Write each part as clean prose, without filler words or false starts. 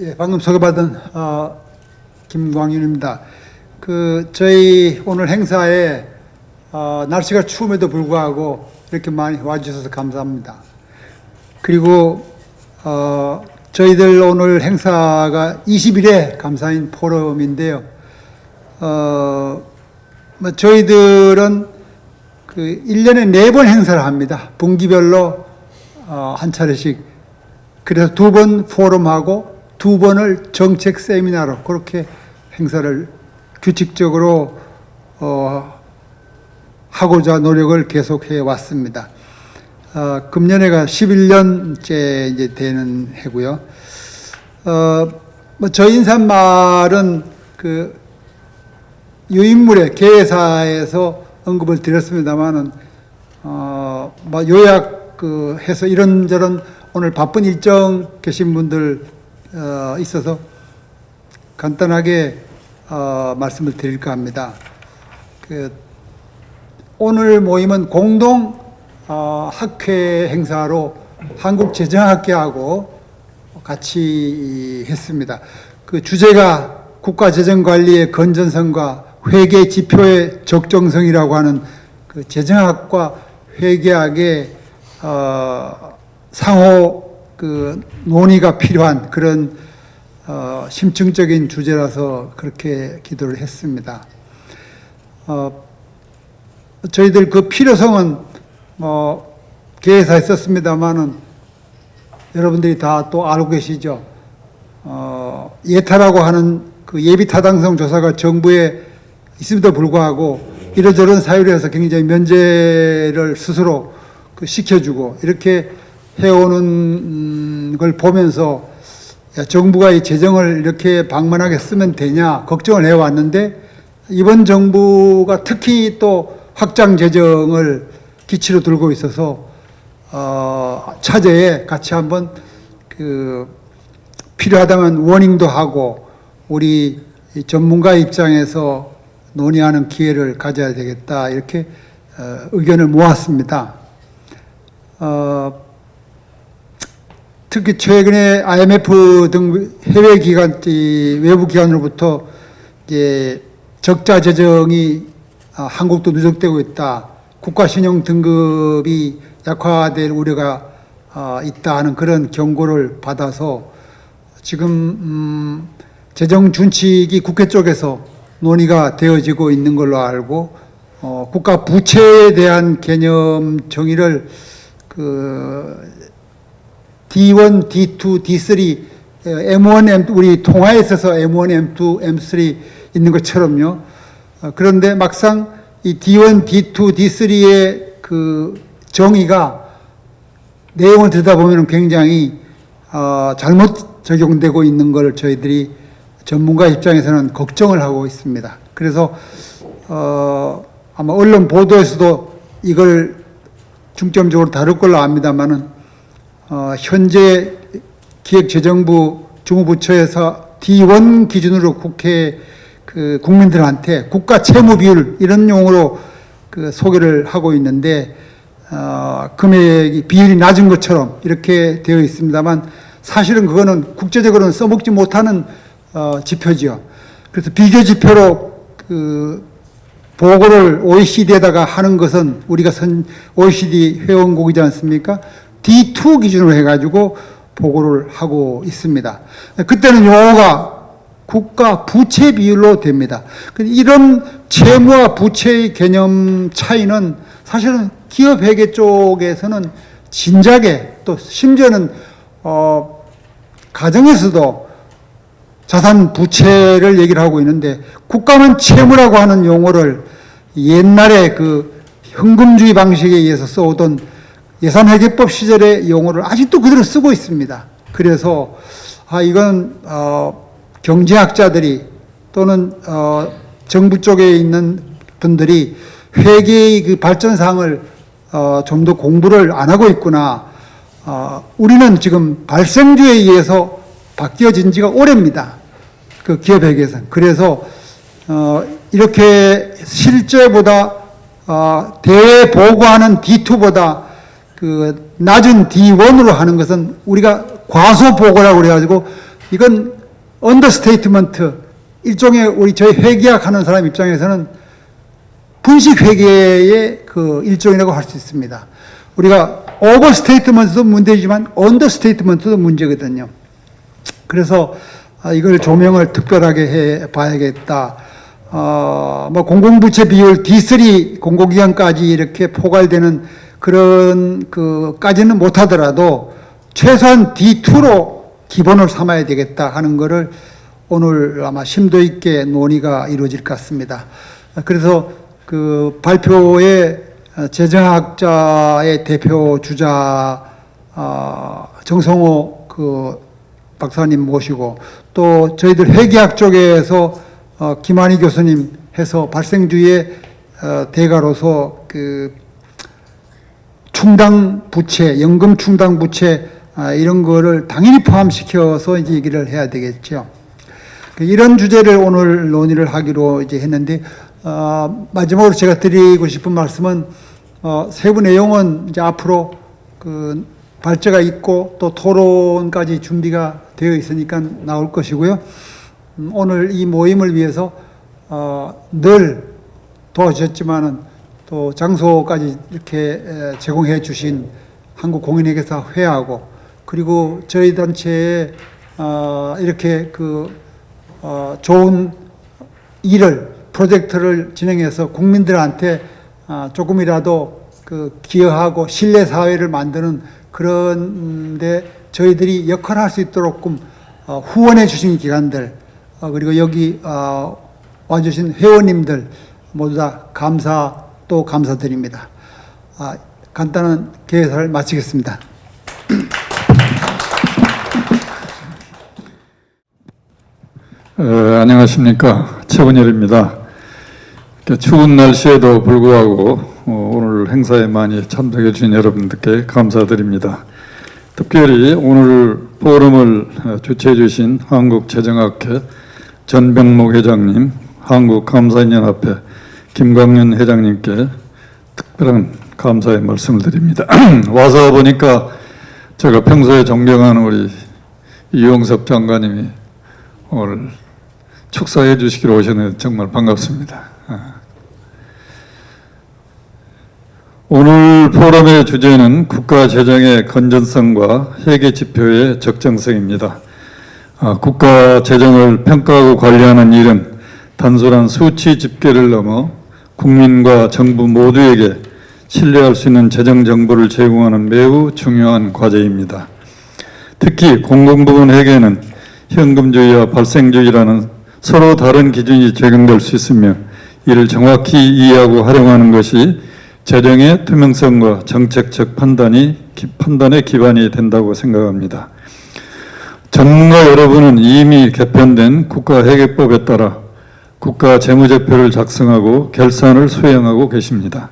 예, 방금 소개받은 김광윤입니다. 저희 오늘 행사에 날씨가 추움에도 불구하고 이렇게 많이 와주셔서 감사합니다. 그리고 저희들 오늘 행사가 20일의 감사인 포럼인데요. 저희들은 1년에 4번 행사를 합니다. 분기별로 한 차례씩. 그래서 2번 포럼하고 2번을 정책 세미나로 그렇게 행사를 규칙적으로 하고자 노력을 계속해 왔습니다. 금년에가 11년째 이제 되는 해고요. 저 인사말은 유인물의 개회사에서 언급을 드렸습니다만은 요약 해서 이런저런 오늘 바쁜 일정 계신 분들 있어서 간단하게 말씀을 드릴까 합니다. 오늘 모임은 공동 학회 행사로 한국재정학회하고 같이 했습니다. 주제가 국가재정관리의 건전성과 회계 지표의 적정성이라고 하는 재정학과 회계학의 상호 논의가 필요한 그런 심층적인 주제라서 그렇게 기도를 했습니다. 저희들 필요성은 개회사에 썼습니다만은 여러분들이 다 또 알고 계시죠. 예타라고 하는 예비 타당성 조사가 정부에 있음에도 불구하고 이러저런 사유로 해서 굉장히 면제를 스스로 시켜주고 이렇게 해오는 걸 보면서 정부가 이 재정을 이렇게 방만하게 쓰면 되냐 걱정을 해왔는데 이번 정부가 특히 또 확장 재정을 기치로 들고 있어서 차제에 같이 한번 필요하다면 워닝도 하고 우리 전문가 입장에서 논의하는 기회를 가져야 되겠다 이렇게 의견을 모았습니다. 특히 최근에 IMF 등 해외 기관, 외부 기관으로부터 이제 적자 재정이 한국도 누적되고 있다. 국가 신용 등급이 약화될 우려가 있다 하는 그런 경고를 받아서 지금 재정 준칙이 국회 쪽에서 논의가 되어지고 있는 걸로 알고 국가 부채에 대한 개념 정의를 D1, D2, D3, M1, M2, 우리 통화에 있어서 M1, M2, M3 있는 것처럼요. 그런데 막상 이 D1, D2, D3의 정의가 내용을 들여다보면 굉장히 잘못 적용되고 있는 걸 저희들이 전문가 입장에서는 걱정을 하고 있습니다. 그래서 아마 언론 보도에서도 이걸 중점적으로 다룰 걸로 압니다만은 현재 기획재정부 중후부처에서 D1 기준으로 국회 국민들한테 국가 채무 비율 이런 용어로 소개를 하고 있는데 금액이 비율이 낮은 것처럼 이렇게 되어 있습니다만 사실은 그거는 국제적으로는 써먹지 못하는 지표지요. 그래서 비교 지표로 보고를 OECD에다가 하는 것은 우리가 OECD 회원국이지 않습니까? D2 기준으로 해가지고 보고를 하고 있습니다. 그때는 용어가 국가 부채 비율로 됩니다. 이런 채무와 부채의 개념 차이는 사실은 기업 회계 쪽에서는 진작에 또 심지어는 가정에서도 자산 부채를 얘기를 하고 있는데 국가는 채무라고 하는 용어를 옛날에 현금주의 방식에 의해서 써오던 예산회계법 시절의 용어를 아직도 그대로 쓰고 있습니다. 그래서 이건 경제학자들이 또는 정부 쪽에 있는 분들이 회계의 발전상을 좀 더 공부를 안 하고 있구나. 우리는 지금 발생주에 의해서 바뀌어진 지가 오래입니다. 기업회계에서는. 그래서 이렇게 실제보다 대보고하는 D2보다 낮은 D1으로 하는 것은 우리가 과소보고라고 그래가지고 이건 언더스테이트먼트, 일종의 저희 회계학 하는 사람 입장에서는 분식 회계의 그 일종이라고 할 수 있습니다. 우리가 오버스테이트먼트도 문제지만 언더스테이트먼트도 문제거든요. 그래서 이걸 조명을 특별하게 해 봐야겠다. 뭐 공공부채 비율 D3 공공기관까지 이렇게 포괄되는 그런 그까지는 못하더라도 최소한 D2로 기본을 삼아야 되겠다 하는 거를 오늘 아마 심도 있게 논의가 이루어질 것 같습니다. 그래서 그 발표에 재정학자의 대표 주자 정성호 그 박사님 모시고 또 저희들 회계학 쪽에서 김한희 교수님 해서 발생주의 대가로서 그 충당 부채, 연금 충당 부채 이런 거를 당연히 포함시켜서 이제 얘기를 해야 되겠죠. 이런 주제를 오늘 논의를 하기로 이제 했는데 마지막으로 제가 드리고 싶은 말씀은 세부 내용은 이제 앞으로 그 발제가 있고 또 토론까지 준비가 되어 있으니까 나올 것이고요. 오늘 이 모임을 위해서 늘 도와주셨지만은 또 장소까지 이렇게 제공해 주신 한국공인회계사 회하고 그리고 저희 단체에 이렇게 좋은 일을 프로젝트를 진행해서 국민들한테 조금이라도 기여하고 신뢰 사회를 만드는 그런데 저희들이 역할을 할 수 있도록 후원해 주신 기관들 그리고 여기 와주신 회원님들 모두 다 또 감사드립니다. 간단한 개사를 마치겠습니다. 안녕하십니까. 최원열입니다. 추운 날씨에도 불구하고 오늘 행사에 많이 참석해 주신 여러분들께 감사드립니다. 특별히 오늘 포럼을 주최해 주신 한국재정학회 전병목 회장님, 한국감사인연합회 김광윤 회장님께 특별한 감사의 말씀을 드립니다. 와서 보니까 제가 평소에 존경하는 우리 이용섭 장관님이 오늘 축사해 주시기로 오셨는데 정말 반갑습니다. 오늘 포럼의 주제는 국가 재정의 건전성과 회계 지표의 적정성입니다. 국가 재정을 평가하고 관리하는 일은 단순한 수치 집계를 넘어 국민과 정부 모두에게 신뢰할 수 있는 재정 정보를 제공하는 매우 중요한 과제입니다. 특히 공공부문 회계는 현금주의와 발생주의라는 서로 다른 기준이 적용될 수 있으며 이를 정확히 이해하고 활용하는 것이 재정의 투명성과 정책적 판단의 기반이 된다고 생각합니다. 전문가 여러분은 이미 개편된 국가회계법에 따라 국가 재무제표를 작성하고 결산을 수행하고 계십니다.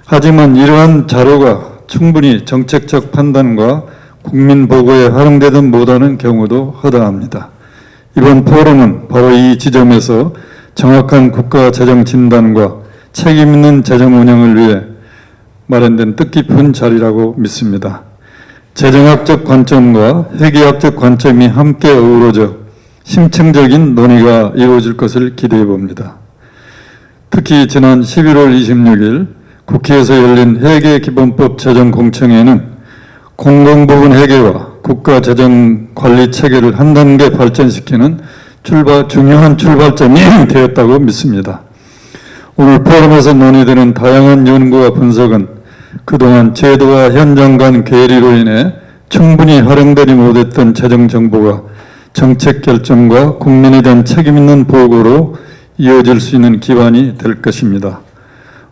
하지만 이러한 자료가 충분히 정책적 판단과 국민 보고에 활용되든 못하는 경우도 허다합니다. 이번 포럼은 바로 이 지점에서 정확한 국가 재정 진단과 책임 있는 재정 운영을 위해 마련된 뜻깊은 자리라고 믿습니다. 재정학적 관점과 회계학적 관점이 함께 어우러져 심층적인 논의가 이루어질 것을 기대해 봅니다. 특히 지난 11월 26일 국회에서 열린 회계기본법 재정공청회는 공공부문 회계와 국가재정관리 체계를 한 단계 발전시키는 중요한 출발점이 되었다고 믿습니다. 오늘 포럼에서 논의되는 다양한 연구와 분석은 그동안 제도와 현장 간 괴리로 인해 충분히 활용되지 못했던 재정 정보가 정책 결정과 국민에 대한 책임 있는 보고로 이어질 수 있는 기반이 될 것입니다.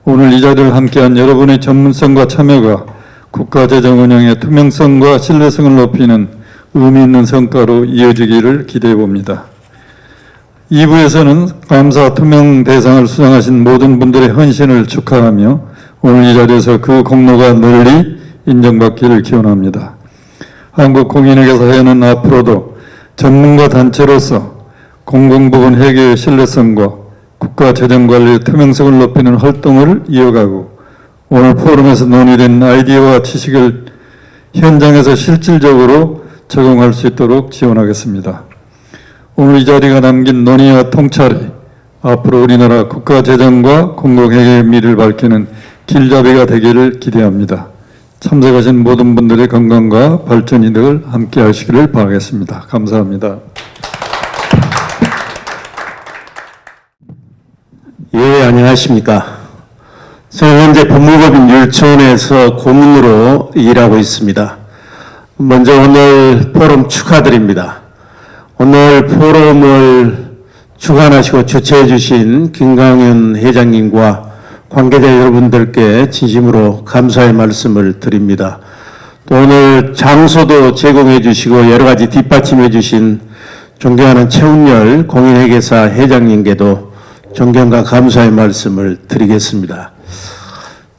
오늘 이 자리를 함께한 여러분의 전문성과 참여가 국가재정 운영의 투명성과 신뢰성을 높이는 의미 있는 성과로 이어지기를 기대해 봅니다. 2부에서는 감사 투명 대상을 수상하신 모든 분들의 헌신을 축하하며 오늘 이 자리에서 그 공로가 널리 인정받기를 기원합니다. 한국공인회계사회는 앞으로도 전문가 단체로서 공공부문 회계의 신뢰성과 국가재정관리의 투명성을 높이는 활동을 이어가고 오늘 포럼에서 논의된 아이디어와 지식을 현장에서 실질적으로 적용할 수 있도록 지원하겠습니다. 오늘 이 자리가 남긴 논의와 통찰이 앞으로 우리나라 국가 재정과 공공회계의 미를 밝히는 길잡이가 되기를 기대합니다. 참석하신 모든 분들의 건강과 발전이 늘 함께 하시기를 바라겠습니다. 감사합니다. 예, 안녕하십니까. 저는 현재 법무법인 율촌에서 고문으로 일하고 있습니다. 먼저 오늘 포럼 축하드립니다. 오늘 포럼을 주관하시고 주최해 주신 김강윤 회장님과 관계자 여러분들께 진심으로 감사의 말씀을 드립니다. 또 오늘 장소도 제공해 주시고 여러 가지 뒷받침해 주신 존경하는 최운열 공인회계사 회장님께도 존경과 감사의 말씀을 드리겠습니다.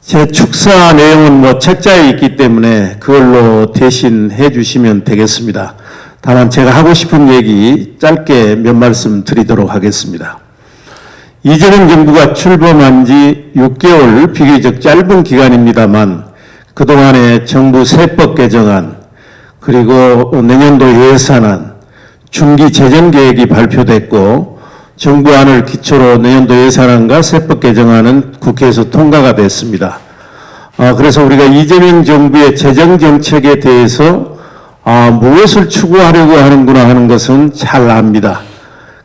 제 축사 내용은 책자에 있기 때문에 그걸로 대신해 주시면 되겠습니다. 다만 제가 하고 싶은 얘기 짧게 몇 말씀 드리도록 하겠습니다. 이재명 정부가 출범한 지 6개월 비교적 짧은 기간입니다만 그동안에 정부 세법 개정안 그리고 내년도 예산안, 중기 재정 계획이 발표됐고 정부안을 기초로 내년도 예산안과 세법 개정안은 국회에서 통과가 됐습니다. 그래서 우리가 이재명 정부의 재정 정책에 대해서 무엇을 추구하려고 하는구나 하는 것은 잘 압니다.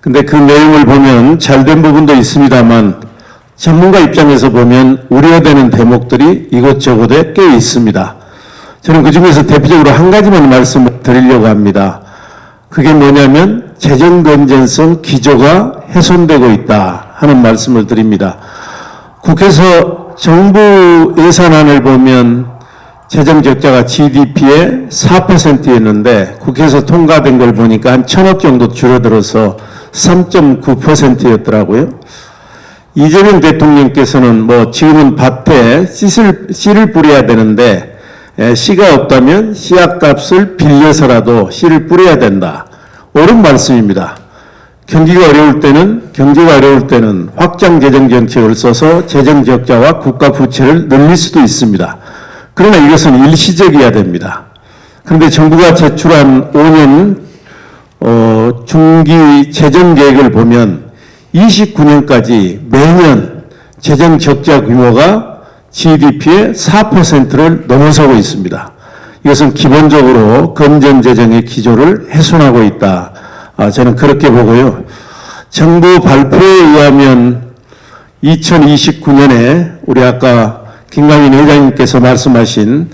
근데 그 내용을 보면 잘된 부분도 있습니다만 전문가 입장에서 보면 우려되는 대목들이 이곳저곳에 꽤 있습니다. 저는 그중에서 대표적으로 한 가지만 말씀을 드리려고 합니다. 그게 뭐냐면 재정 건전성 기조가 훼손되고 있다 하는 말씀을 드립니다. 국회에서 정부 예산안을 보면 재정 적자가 GDP의 4%였는데 국회에서 통과된 걸 보니까 한 1,000억 정도 줄어들어서 3.9%였더라고요. 이재명 대통령께서는 지금은 밭에 씨를 뿌려야 되는데 씨가 없다면 씨앗값을 빌려서라도 씨를 뿌려야 된다. 옳은 말씀입니다. 경제가 어려울 때는 확장 재정 정책을 써서 재정 적자와 국가 부채를 늘릴 수도 있습니다. 그러나 이것은 일시적이어야 됩니다. 그런데 정부가 제출한 5년 중기 재정 계획을 보면 29년까지 매년 재정 적자 규모가 GDP의 4%를 넘어서고 있습니다. 이것은 기본적으로 건전 재정의 기조를 훼손하고 있다. 저는 그렇게 보고요. 정부 발표에 의하면 2029년에 우리 아까 김강인 회장님께서 말씀하신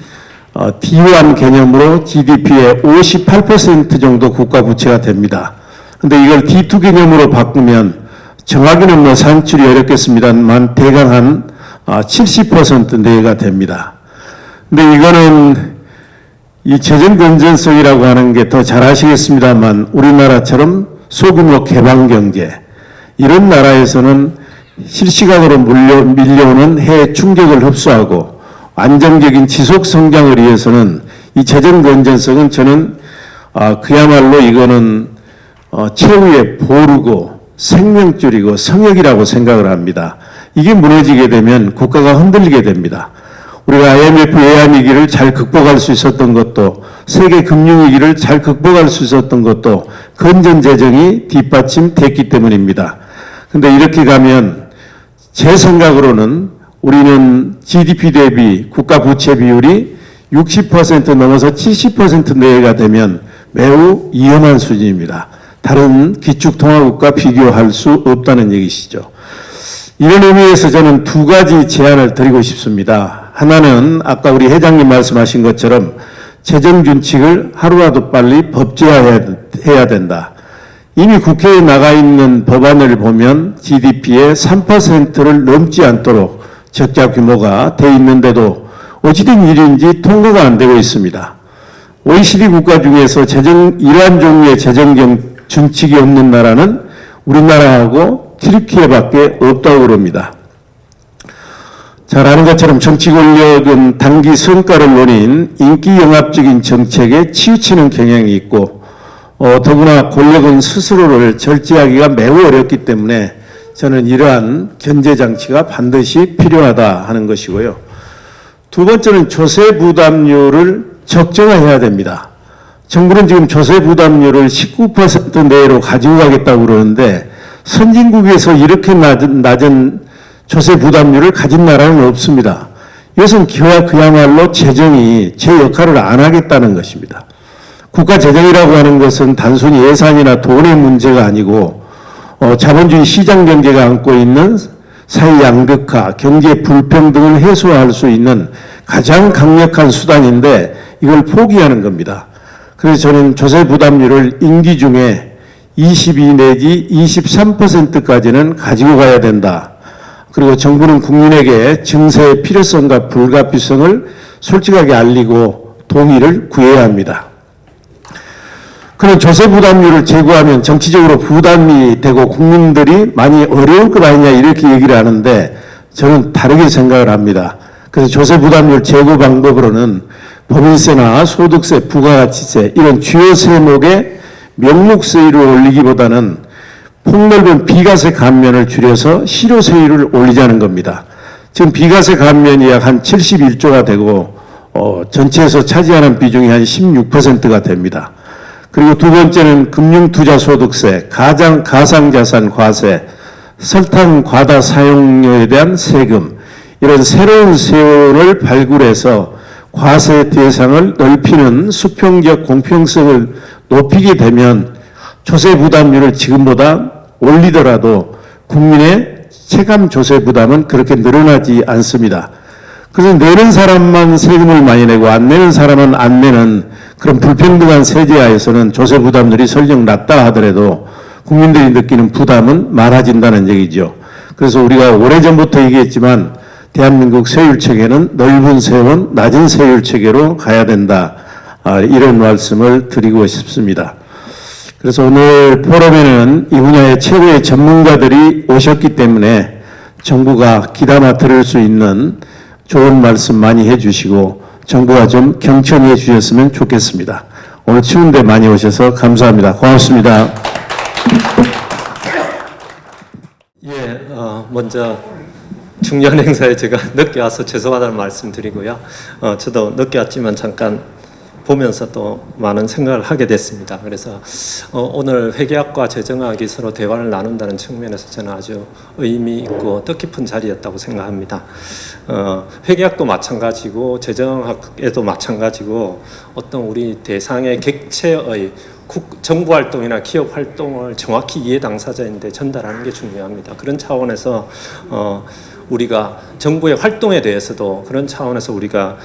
D1 개념으로 GDP의 58% 정도 국가 부채가 됩니다. 그런데 이걸 D2 개념으로 바꾸면 정확히는 산출이 어렵겠습니다만 대강 한 70% 내외가 됩니다. 근데 이거는 이 재정 건전성이라고 하는 게 더 잘 아시겠습니다만 우리나라처럼 소규모 개방 경제 이런 나라에서는 실시간으로 밀려오는 해외 충격을 흡수하고 안정적인 지속 성장을 위해서는 이 재정 건전성은 저는 그야말로 이거는 최후의 보루고 생명줄이고 성역이라고 생각을 합니다. 이게 무너지게 되면 국가가 흔들리게 됩니다. 우리가 IMF 외환위기를 잘 극복할 수 있었던 것도 세계 금융위기를 잘 극복할 수 있었던 것도 건전재정이 뒷받침됐기 때문입니다. 그런데 이렇게 가면 제 생각으로는 우리는 GDP 대비 국가 부채 비율이 60% 넘어서 70% 내외가 되면 매우 위험한 수준입니다. 다른 기축통화국과 비교할 수 없다는 얘기시죠. 이런 의미에서 저는 두 가지 제안을 드리고 싶습니다. 하나는 아까 우리 회장님 말씀하신 것처럼 재정준칙을 하루라도 빨리 법제화해야 된다. 이미 국회에 나가 있는 법안을 보면 GDP의 3%를 넘지 않도록 적자 규모가 돼 있는데도 어찌된 일인지 통과가 안 되고 있습니다. OECD 국가 중에서 이러한 종류의 재정 준칙이 없는 나라는 우리나라하고 튀르키예밖에 없다고 그럽니다. 잘 아는 것처럼 정치 권력은 단기 성과를 노린 인기 영합적인 정책에 치우치는 경향이 있고 더구나 권력은 스스로를 절제하기가 매우 어렵기 때문에 저는 이러한 견제장치가 반드시 필요하다 하는 것이고요. 두 번째는 조세 부담률을 적정화해야 됩니다. 정부는 지금 조세 부담률을 19% 내로 가지고 가겠다고 그러는데 선진국에서 이렇게 낮은 조세 부담률을 가진 나라는 없습니다. 이것은 그야말로 재정이 제 역할을 안 하겠다는 것입니다. 국가 재정이라고 하는 것은 단순히 예산이나 돈의 문제가 아니고 자본주의 시장 경제가 안고 있는 사회 양극화, 경제 불평등을 해소할 수 있는 가장 강력한 수단인데 이걸 포기하는 겁니다. 그래서 저는 조세 부담률을 임기 중에 22 내지 23%까지는 가지고 가야 된다. 그리고 정부는 국민에게 증세의 필요성과 불가피성을 솔직하게 알리고 동의를 구해야 합니다. 그런 조세 부담률을 제고하면 정치적으로 부담이 되고 국민들이 많이 어려울 것 아니냐 이렇게 얘기를 하는데 저는 다르게 생각을 합니다. 그래서 조세 부담률 제고 방법으로는 법인세나 소득세, 부가가치세 이런 주요 세목에 명목세율을 올리기보다는 폭넓은 비과세 감면을 줄여서 실효세율을 올리자는 겁니다. 지금 비과세 감면이 약 한 71조가 되고 전체에서 차지하는 비중이 한 16%가 됩니다. 그리고 두 번째는 금융투자소득세, 가상자산 과세, 설탕 과다 사용료에 대한 세금 이런 새로운 세원을 발굴해서 과세 대상을 넓히는 수평적 공평성을 높이게 되면 조세 부담률을 지금보다 올리더라도 국민의 체감 조세 부담은 그렇게 늘어나지 않습니다. 그래서 내는 사람만 세금을 많이 내고 안 내는 사람은 안 내는 그런 불평등한 세제하에서는 조세 부담률이 설령 낮다 하더라도 국민들이 느끼는 부담은 많아진다는 얘기죠. 그래서 우리가 오래전부터 얘기했지만 대한민국 세율 체계는 넓은 세원, 낮은 세율 체계로 가야 된다. 이런 말씀을 드리고 싶습니다. 그래서 오늘 포럼에는 이 분야의 최고의 전문가들이 오셨기 때문에 정부가 귀담아 들을 수 있는 좋은 말씀 많이 해주시고 정부가 좀 경청해 주셨으면 좋겠습니다. 오늘 추운데 많이 오셔서 감사합니다. 고맙습니다. 예, 먼저 중요한 행사에 제가 늦게 와서 죄송하다는 말씀 드리고요. 저도 늦게 왔지만 잠깐 보면서 또 많은 생각을 하게 됐습니다. 그래서 오늘 회계학과 재정학이 서로 대화를 나눈다는 측면에서 저는 아주 의미 있고 뜻깊은 자리였다고 생각합니다. 회계학도 마찬가지고 재정학에도 마찬가지고 어떤 우리 대상의 객체의 정부 활동이나 기업 활동을 정확히 이해 당사자인데 전달하는 게 중요합니다. 그런 차원에서 우리가 정부의 활동에 대해서도 그런 차원에서 우리가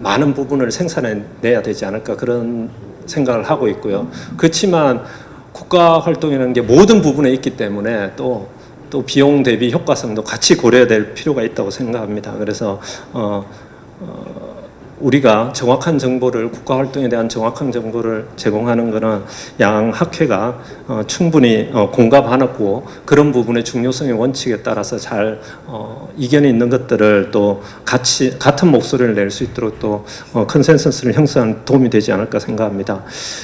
많은 부분을 생산해내야 되지 않을까 그런 생각을 하고 있고요. 그렇지만 국가 활동이라는 게 모든 부분에 있기 때문에 또 비용 대비 효과성도 같이 고려해야 될 필요가 있다고 생각합니다. 그래서 우리가 정확한 정보를 국가 활동에 대한 정확한 정보를 제공하는 것은 양 학회가 충분히 공감하고 그런 부분의 중요성의 원칙에 따라서 잘 이견이 있는 것들을 또 같은 목소리를 낼 수 있도록 또 컨센서스를 형성하는 도움이 되지 않을까 생각합니다.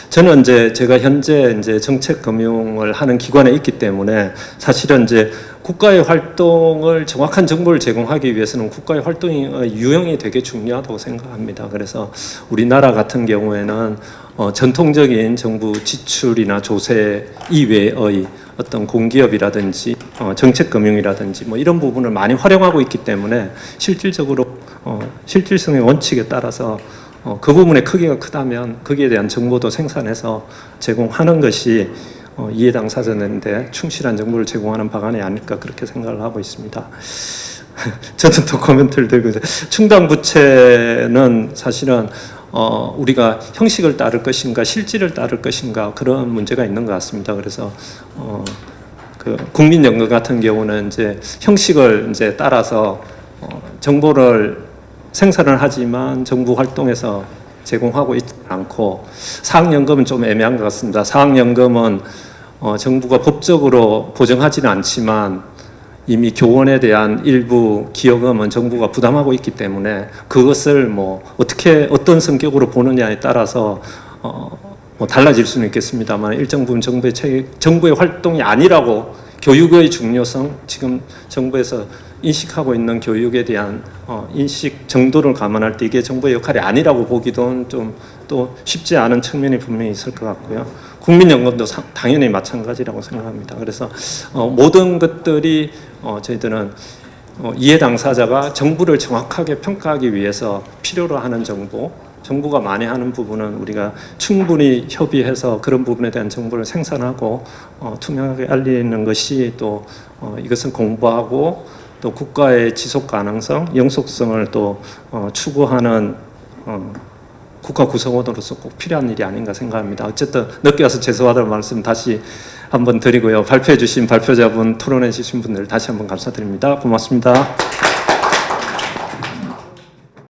저는 제가 현재 정책 금융을 하는 기관에 있기 때문에 사실은 국가의 활동을 정확한 정보를 제공하기 위해서는 국가의 활동의 유형이 되게 중요하다고 생각합니다. 그래서 우리나라 같은 경우에는 전통적인 정부 지출이나 조세 이외의 어떤 공기업이라든지 정책금융이라든지 뭐 이런 부분을 많이 활용하고 있기 때문에 실질적으로 실질성의 원칙에 따라서 그 부분의 크기가 크다면 거기에 대한 정보도 생산해서 제공하는 것이 이해 당사자인데 충실한 정보를 제공하는 방안이 아닐까 그렇게 생각을 하고 있습니다. 저는 또 코멘트를 드리고 충당 부채는 사실은 우리가 형식을 따를 것인가 실질을 따를 것인가 그런 문제가 있는 것 같습니다. 그래서 그 국민연금 같은 경우는 형식을 따라서 정보를 생산을 하지만 정부 활동에서 제공하고 있지 않고 사학연금은 좀 애매한 것 같습니다. 사학연금은 정부가 법적으로 보정하지는 않지만 이미 교원에 대한 일부 기여금은 정부가 부담하고 있기 때문에 그것을 어떤 성격으로 보느냐에 따라서 달라질 수는 있겠습니다만 일정 부분 정부의 활동이 아니라고 교육의 중요성 지금 정부에서 인식하고 있는 교육에 대한 인식 정도를 감안할 때 이게 정부의 역할이 아니라고 보기도 좀 또 쉽지 않은 측면이 분명히 있을 것 같고요. 국민연금도 당연히 마찬가지라고 생각합니다. 그래서 모든 것들이 저희들은 이해 당사자가 정부를 정확하게 평가하기 위해서 필요로 하는 정보, 정부가 만회하는 부분은 우리가 충분히 협의해서 그런 부분에 대한 정보를 생산하고 투명하게 알리는 것이 또 이것을 공부하고 또 국가의 지속 가능성, 영속성을 또 추구하는 국가 구성원으로서 꼭 필요한 일이 아닌가 생각합니다. 어쨌든 늦게 와서 죄송하다는 말씀 다시 한번 드리고요. 발표해 주신 발표자분, 토론해 주신 분들 다시 한번 감사드립니다. 고맙습니다.